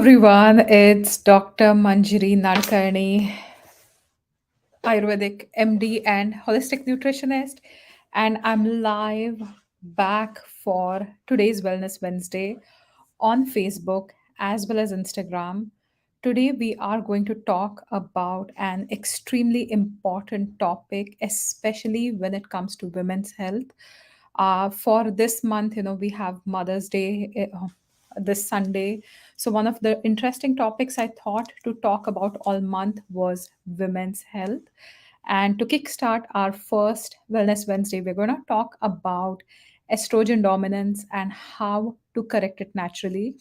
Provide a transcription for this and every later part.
everyone, it's Dr. Manjiri Nadkarni, Ayurvedic MD and holistic nutritionist, and I'm live back for today's Wellness Wednesday on Facebook as well as Instagram. Today, we are going to talk about an extremely important topic, especially when it comes to women's health. For this month, we have Mother's Day this Sunday. So, one of the interesting topics I thought to talk about all month was women's health. And to kickstart our first Wellness Wednesday, we're going to talk about estrogen dominance and how to correct it naturally.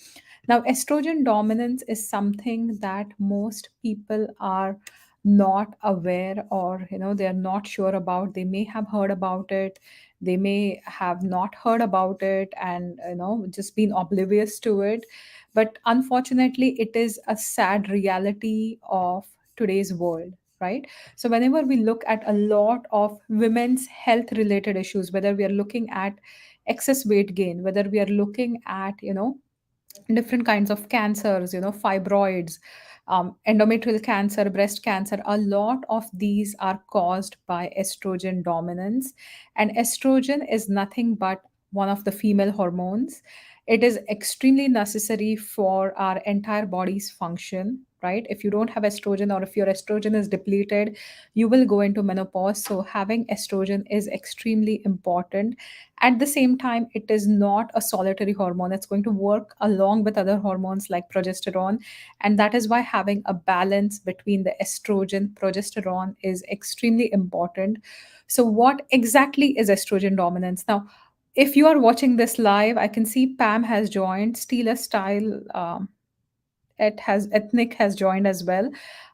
Now, estrogen dominance is something that most people are not aware, or they're not sure about. They may have heard about it, they may have not heard about it, and just been oblivious to it. But unfortunately, it is a sad reality of today's world, right? So whenever we look at a lot of women's health related issues, whether we are looking at excess weight gain, whether we are looking at different kinds of cancers, fibroids, endometrial cancer, breast cancer, a lot of these are caused by estrogen dominance. And estrogen is nothing but one of the female hormones. It is extremely necessary for our entire body's function, right? If you don't have estrogen, or if your estrogen is depleted, you will go into menopause. So having estrogen is extremely important. At the same time, it is not a solitary hormone. It's going to work along with other hormones like progesterone. And that is why having a balance between the estrogen, progesterone is extremely important. So, what exactly is estrogen dominance? Now, if you are watching this live, I can see Pam has joined, Steeler Style. Ethnic has joined as well.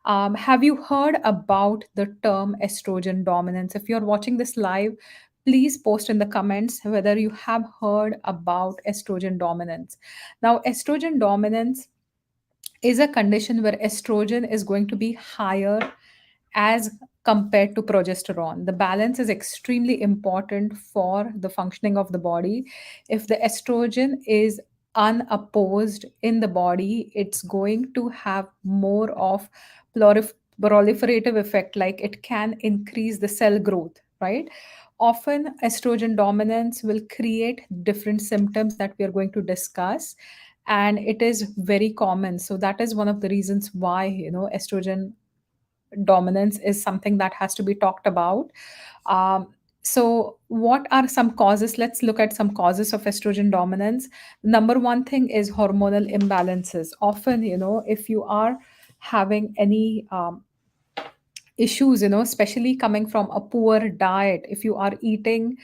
Have you heard about the term estrogen dominance? If you're watching this live, please post in the comments whether you have heard about estrogen dominance. Now, estrogen dominance is a condition where estrogen is going to be higher as compared to progesterone. The balance is extremely important for the functioning of the body. If the estrogen is unopposed in the body, it's going to have more of proliferative effect, like it can increase the cell growth, right? Often estrogen dominance will create different symptoms that we are going to discuss, and it is very common. So that is one of the reasons why estrogen dominance is something that has to be talked about. So, what are some causes? Let's look at some causes of estrogen dominance. Number one thing is hormonal imbalances. Often, if you are having any issues, especially coming from a poor diet, if you are eating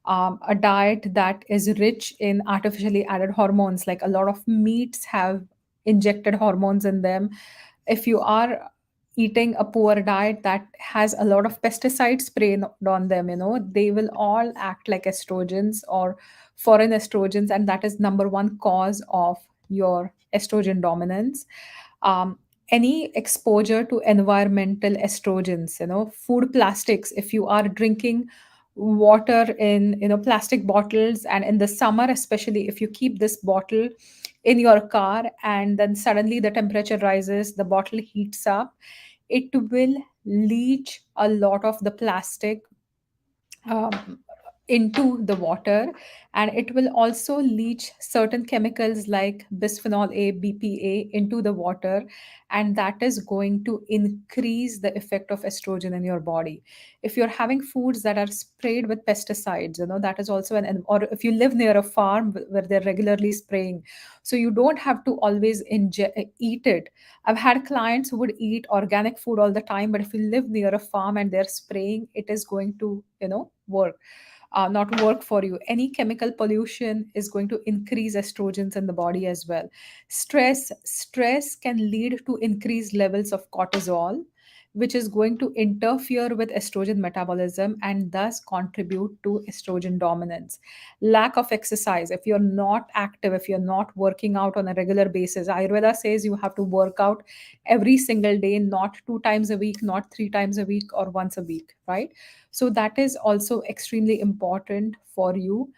a diet that is rich in artificially added hormones, like a lot of meats have injected hormones in them. If you are eating a poor diet that has a lot of pesticides sprayed on them, they will all act like estrogens or foreign estrogens, and that is number one cause of your estrogen dominance. Any exposure to environmental estrogens, food, plastics. If you are drinking water in plastic bottles, and in the summer especially, if you keep this bottle in your car and then suddenly the temperature rises, the bottle heats up, it will leach a lot of the plastic um, into the water, and it will also leach certain chemicals like bisphenol A, BPA into the water, and that is going to increase the effect of estrogen in your body. If you're having foods that are sprayed with pesticides, that is also or if you live near a farm where they're regularly spraying, so you don't have to always eat it. I've had clients who would eat organic food all the time, but if you live near a farm and they're spraying, it is going to, not work for you. Any chemical pollution is going to increase estrogens in the body as well. Stress can lead to increased levels of cortisol, which is going to interfere with estrogen metabolism and thus contribute to estrogen dominance. Lack of exercise. If you're not active, if you're not working out on a regular basis, Ayurveda says you have to work out every single day, not 2 times a week, not 3 times a week, or once a week, right? So that is also extremely important for you.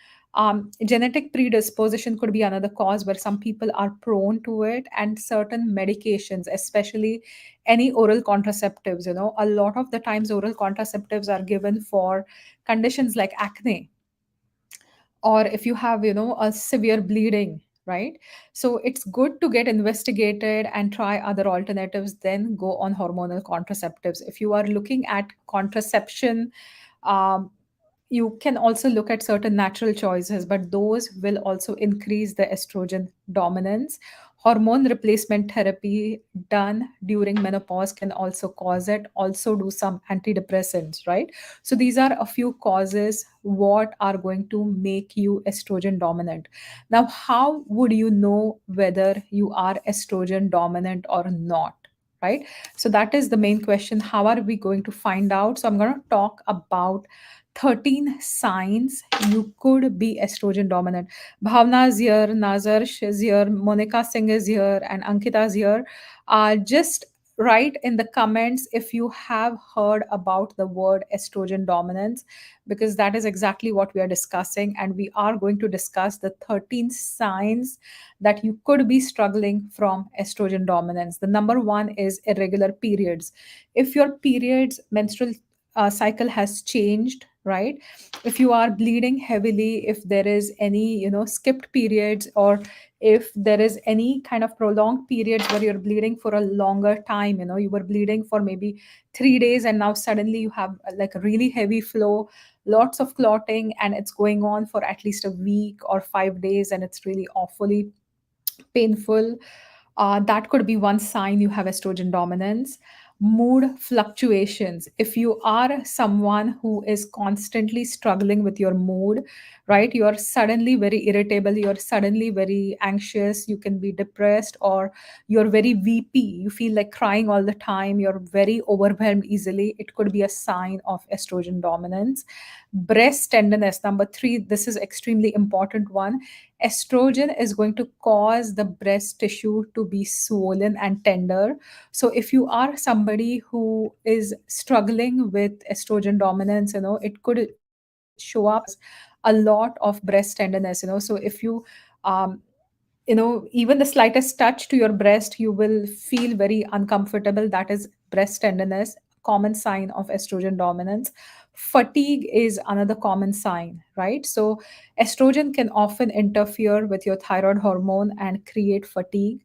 Genetic predisposition could be another cause where some people are prone to it, and certain medications, especially any oral contraceptives. A lot of the times, oral contraceptives are given for conditions like acne, or if you have a severe bleeding, right? So it's good to get investigated and try other alternatives, then go on hormonal contraceptives. If you are looking at contraception, um, you can also look at certain natural choices, but those will also increase the estrogen dominance. Hormone replacement therapy done during menopause can also cause it. Also, do some antidepressants, right? So, these are a few causes what are going to make you estrogen dominant. Now, how would you know whether you are estrogen dominant or not? Right? So, that is the main question. How are we going to find out? So, I'm going to talk about 13 signs you could be estrogen dominant. Bhavna is here, Nazarsh is here, Monica Singh is here, and Ankita is here. Just write in the comments if you have heard about the word estrogen dominance, because that is exactly what we are discussing. And we are going to discuss the 13 signs that you could be struggling from estrogen dominance. The number one is irregular periods. If your periods, menstrual cycle has changed, right? If you are bleeding heavily, if there is any skipped periods, or if there is any kind of prolonged periods where you're bleeding for a longer time, you were bleeding for maybe 3 days and now suddenly you have like a really heavy flow, lots of clotting, and it's going on for at least a week or 5 days, and it's really awfully painful. That could be one sign you have estrogen dominance. Mood fluctuations. If you are someone who is constantly struggling with your mood, right? You are suddenly very irritable, you're suddenly very anxious, you can be depressed, or you're very VP, you feel like crying all the time, you're very overwhelmed easily, it could be a sign of estrogen dominance. Breast tenderness, number three, this is extremely important one. Estrogen is going to cause the breast tissue to be swollen and tender. So if you are somebody who is struggling with estrogen dominance, it could show up as a lot of breast tenderness. So if you um, even the slightest touch to your breast, you will feel very uncomfortable. That is breast tenderness, common sign of estrogen dominance. Fatigue is another common sign, right? So estrogen can often interfere with your thyroid hormone and create fatigue.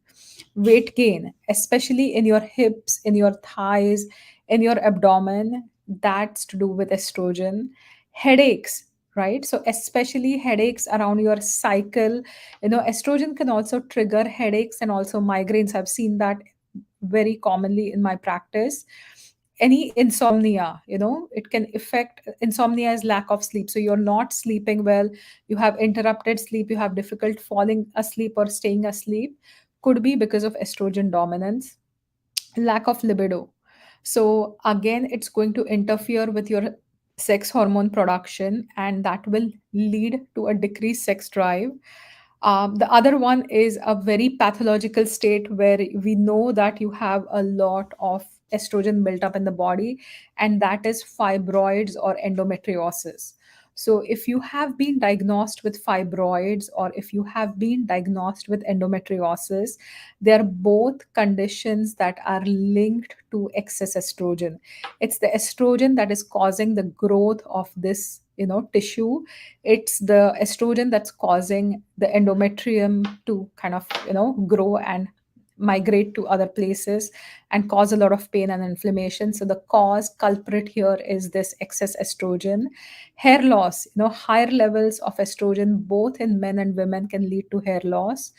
Weight gain, especially in your hips, in your thighs, in your abdomen, that's to do with estrogen. Headaches, right? So especially headaches around your cycle. Estrogen can also trigger headaches and also migraines. I've seen that very commonly in my practice. Any insomnia, it can affect. Insomnia is lack of sleep, so you're not sleeping well, you have interrupted sleep, you have difficult falling asleep or staying asleep, could be because of estrogen dominance. Lack of libido, so again it's going to interfere with your sex hormone production, and that will lead to a decreased sex drive. The other one is a very pathological state where we know that you have a lot of estrogen built up in the body, and that is fibroids or endometriosis. So, if you have been diagnosed with fibroids or if you have been diagnosed with endometriosis, they are both conditions that are linked to excess estrogen. It's the estrogen that is causing the growth of this tissue. It's the estrogen that's causing the endometrium to kind of grow and migrate to other places and cause a lot of pain and inflammation. So the cause culprit here is this excess estrogen. Hair loss, higher levels of estrogen both in men and women can lead to hair loss.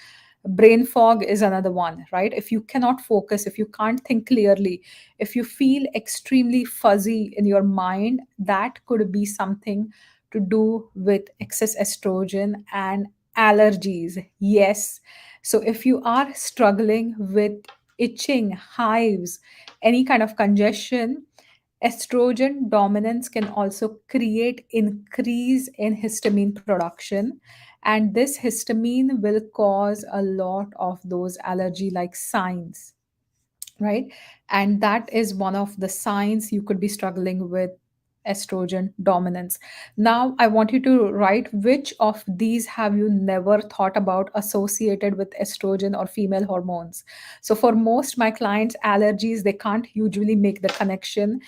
Brain fog is another one, right? If you cannot focus, if you can't think clearly, if you feel extremely fuzzy in your mind, that could be something to do with excess estrogen. And allergies, yes. So if you are struggling with itching, hives, any kind of congestion, estrogen dominance can also create increase in histamine production, and this histamine will cause a lot of those allergy like signs, right? And that is one of the signs you could be struggling with estrogen dominance. Now, I want you to write which of these have you never thought about associated with estrogen or female hormones. So, for most my clients, allergies, they can't usually make the connection.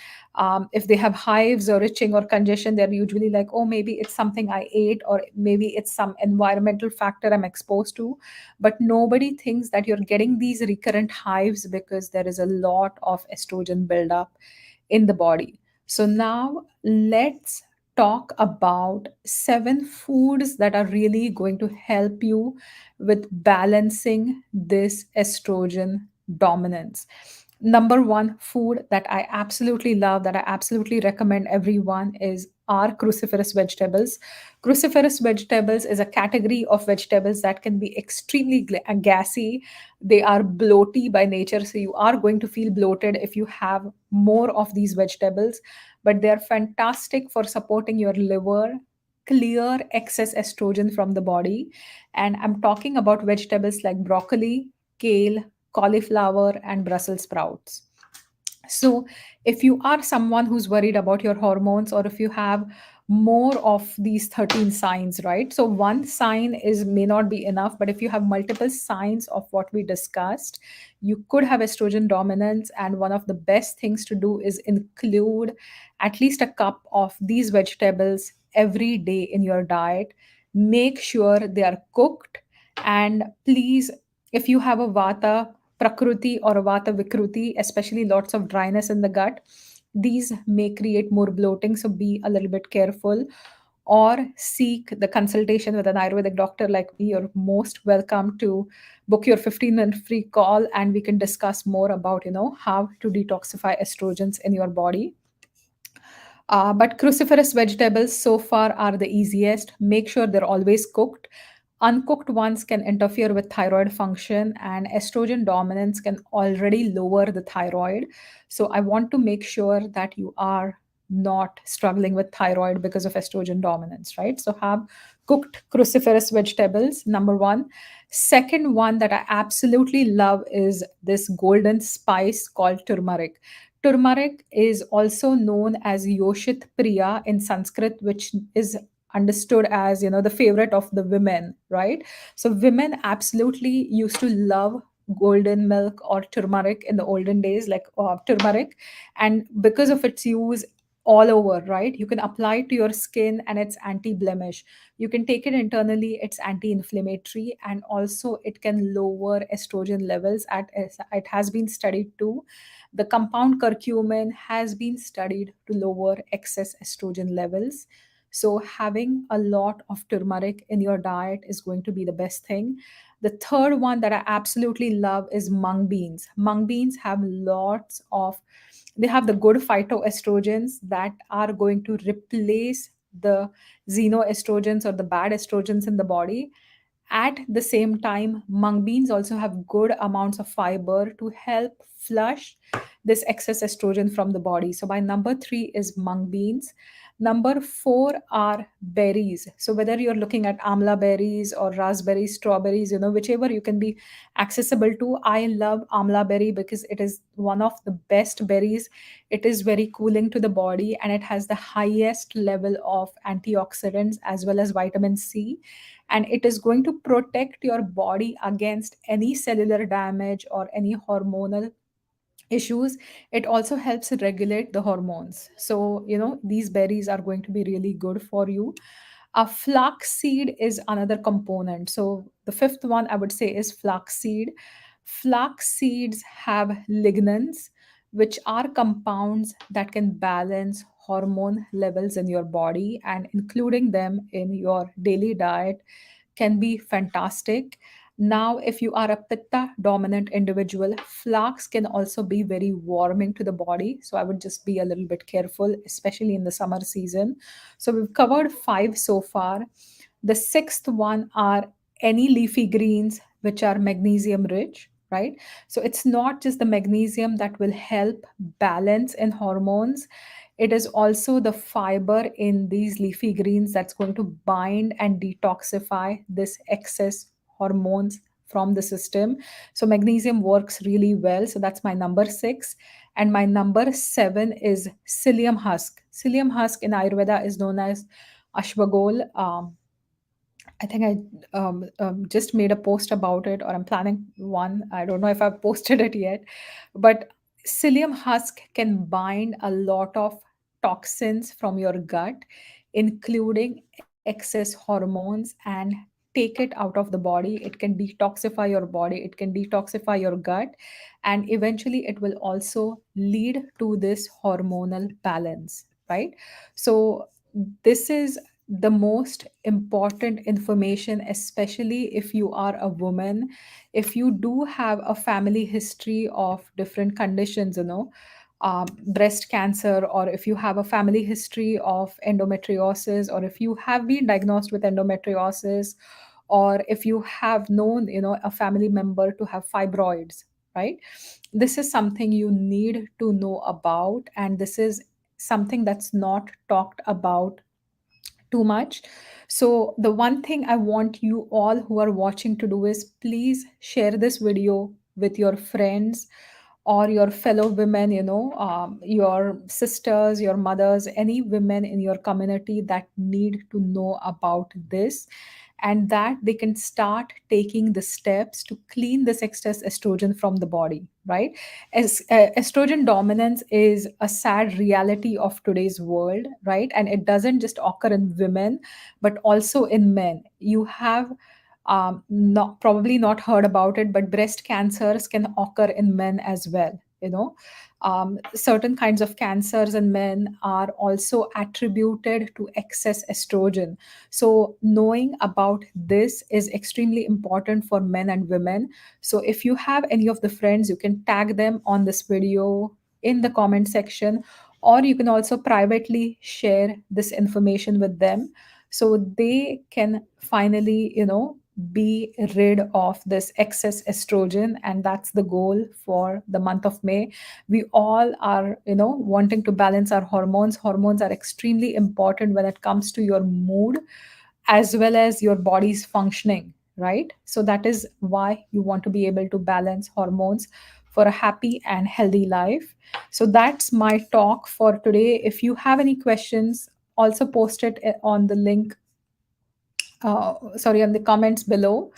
If they have hives or itching or congestion, they're usually like, oh, maybe it's something I ate, or maybe it's some environmental factor I'm exposed to. But nobody thinks that you're getting these recurrent hives because there is a lot of estrogen buildup in the body. So now let's talk about 7 foods that are really going to help you with balancing this estrogen dominance. Number one food that I absolutely love, that I absolutely recommend everyone, is our cruciferous vegetables. Cruciferous vegetables is a category of vegetables that can be extremely gassy. They are bloaty by nature, so you are going to feel bloated if you have more of these vegetables, but they are fantastic for supporting your liver, clear excess estrogen from the body. And I'm talking about vegetables like broccoli, kale, cauliflower, and Brussels sprouts. So, if you are someone who's worried about your hormones, or if you have more of these 13 signs, right? So, one sign is may not be enough, but if you have multiple signs of what we discussed, you could have estrogen dominance. And one of the best things to do is include at least a cup of these vegetables every day in your diet. Make sure they are cooked, and please, if you have a vata prakruti or a vata vikruti, especially lots of dryness in the gut, these may create more bloating. So be a little bit careful, or seek the consultation with an Ayurvedic doctor like me. You're most welcome to book your 15-minute free call, and we can discuss more about, how to detoxify estrogens in your body. But cruciferous vegetables so far are the easiest. Make sure they're always cooked. Uncooked ones can interfere with thyroid function, and estrogen dominance can already lower the thyroid. So, I want to make sure that you are not struggling with thyroid because of estrogen dominance, right? So, have cooked cruciferous vegetables, number one. Second one that I absolutely love is this golden spice called turmeric. Turmeric is also known as Yoshit Priya in Sanskrit, which is understood as, the favorite of the women, right? So women absolutely used to love golden milk or turmeric in the olden days, like turmeric, and because of its use all over, right? You can apply it to your skin, and it's anti-blemish. You can take it internally, it's anti-inflammatory, and also it can lower estrogen levels. It has been studied too. The compound curcumin has been studied to lower excess estrogen levels. So, having a lot of turmeric in your diet is going to be the best thing. The third one that I absolutely love is mung beans. Mung beans have lots of, they have the good phytoestrogens that are going to replace the xenoestrogens or the bad estrogens in the body. At the same time, mung beans also have good amounts of fiber to help flush this excess estrogen from the body. So, my number three is mung beans. Number four are berries. So, whether you're looking at amla berries or raspberries, strawberries, whichever you can be accessible to. I love amla berry because it is one of the best berries. It is very cooling to the body, and it has the highest level of antioxidants as well as vitamin C, and it is going to protect your body against any cellular damage or any hormonal issues. It also helps regulate the hormones. So, these berries are going to be really good for you. A flax seed is another component. So, the fifth one I would say is flax seed. Flax seeds have lignans, which are compounds that can balance hormone levels in your body, and including them in your daily diet can be fantastic. Now, if you are a pitta dominant individual, flax can also be very warming to the body. So, I would just be a little bit careful, especially in the summer season. So, we've covered five so far. The sixth one are any leafy greens which are magnesium rich, right? So, it's not just the magnesium that will help balance in hormones, it is also the fiber in these leafy greens that's going to bind and detoxify this excess hormones from the system. So magnesium works really well. So that's my number 6. And my number 7 is psyllium husk. Psyllium husk in Ayurveda is known as ashwagol. I think I just made a post about it, or I'm planning one. I don't know if I've posted it yet, but psyllium husk can bind a lot of toxins from your gut, including excess hormones, and take it out of the body. It can detoxify your body, it can detoxify your gut, and eventually it will also lead to this hormonal balance, right? So, this is the most important information, especially if you are a woman, if you do have a family history of different conditions, breast cancer, or if you have a family history of endometriosis, or if you have been diagnosed with endometriosis, or if you have known, a family member to have fibroids, right? This is something you need to know about, and this is something that's not talked about too much. So, the one thing I want you all who are watching to do is please share this video with your friends or your fellow women, your sisters, your mothers, any women in your community that need to know about this, and that they can start taking the steps to clean this excess estrogen from the body, right? Estrogen dominance is a sad reality of today's world, right? And it doesn't just occur in women, but also in men. You have not probably not heard about it, but breast cancers can occur in men as well. Certain kinds of cancers in men are also attributed to excess estrogen. So, knowing about this is extremely important for men and women. So, if you have any of the friends, you can tag them on this video in the comment section, or you can also privately share this information with them so they can finally, be rid of this excess estrogen. And that's the goal for the month of May. We all are, wanting to balance our hormones. Hormones are extremely important when it comes to your mood as well as your body's functioning, right? So that is why you want to be able to balance hormones for a happy and healthy life. So that's my talk for today. If you have any questions, also post it on the link, sorry, on the comments below.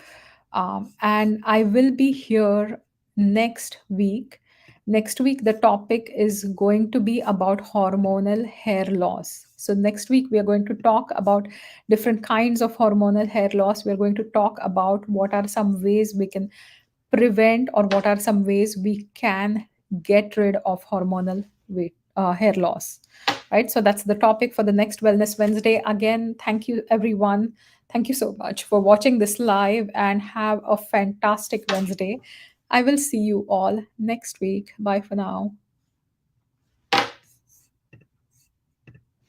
And I will be here next week. Next week, the topic is going to be about hormonal hair loss. So, next week, we are going to talk about different kinds of hormonal hair loss. We are going to talk about what are some ways we can prevent, or what are some ways we can get rid of hormonal hair loss, right? So that's the topic for the next Wellness Wednesday. Again, thank you, everyone. Thank you so much for watching this live, and have a fantastic Wednesday. I will see you all next week. Bye for now.